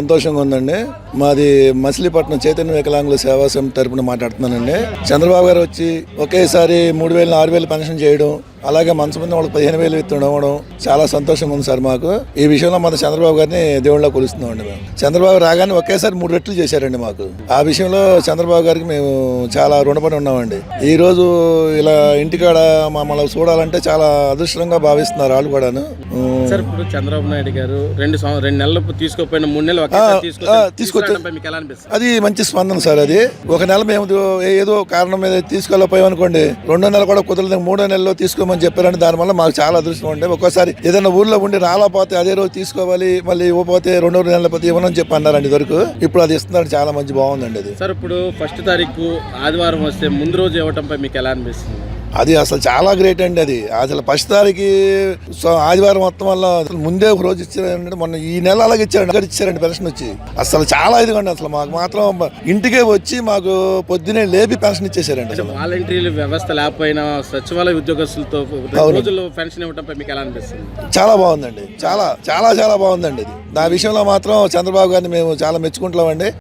సంతోషంగా ఉందండి. మాది మచిలీపట్నం చైతన్య వికలాంగుల సేవా సమితి తరపున మాట్లాడుతున్నానండి. చంద్రబాబు గారు వచ్చి ఒకేసారి 3,000 6,000 పెన్షన్ చేయడం, అలాగే మంచం మీద వాళ్ళకి 15,000 ఇవ్వడం చాలా సంతోషంగా ఉంది సార్. మాకు ఈ విషయంలో మన చంద్రబాబు గారిని దేవుళ్ళ కొలుస్తున్నామండి. మేము చంద్రబాబు రాగానే ఒకేసారి 3 రెట్లు చేశారండి మాకు. ఆ విషయంలో చంద్రబాబు గారికి మేము చాలా రుణపడి ఉన్నామండి. ఈ రోజు ఇలా ఇంటికాడ మమ్మల్ని చూడాలంటే చాలా అదృష్టంగా భావిస్తున్నారు వాళ్ళు కూడాను. సార్ ఇప్పుడు చంద్రబాబు నాయుడు గారు 2 నెలలు తీసుకోపోయిన 3 నెలలు అది మంచి స్పందన సార్. అది ఒక నెల మేము ఏదో కారణం మీద తీసుకోలేకపోయామనుకోండి, 2వ నెల కూడా కుదరదు, 3వ నెలలో తీసుకోమని చెప్పారంటే దానివల్ల మాకు చాలా అదృష్టం ఉండే. ఒక్కోసారి ఏదైనా ఊర్లో ఉండి రాలేకపోతే అదే రోజు తీసుకోవాలి, మళ్ళీ ఇవ్వకపోతే 2వ నెలల పోతే ఇవ్వనని చెప్పి అన్నారండి. ఇదివరకు ఇప్పుడు అది ఇస్తున్నారు, చాలా మంచి బాగుందండి అది. సార్ ఇప్పుడు 1వ తారీఖు ఆదివారం వస్తే ముందు రోజు ఇవ్వటంపై మీకు ఎలా అనిపిస్తుంది? అది అసలు చాలా గ్రేట్ అండి. అది అసలు 1వ తారీఖు ఆదివారం మొత్తం వల్ల ముందే ఒక రోజు ఇచ్చారంటే, మొన్న ఈ నెల అలాగే ఇచ్చారండి పెన్షన్ వచ్చి. అసలు చాలా ఇదిగోండి. అసలు మాకు మాత్రం ఇంటికే వచ్చి మాకు పొద్దునే లేపి పెన్షన్ ఇచ్చేసారండి. అసలు వాలంటీర్ల వ్యవస్థ లేకపోయినా సచివాలయ ఉద్యోగస్తులతో రోజుల్లో పెన్షన్ ఇవ్వటంపై మీకు ఎలా అనిపిస్తుంది? చాలా బాగుందండి. చాలా చాలా చాలా బాగుందండి. ఇది నా విషయంలో మాత్రం చంద్రబాబు గారిని మేము చాలా మెచ్చుకుంటామండి.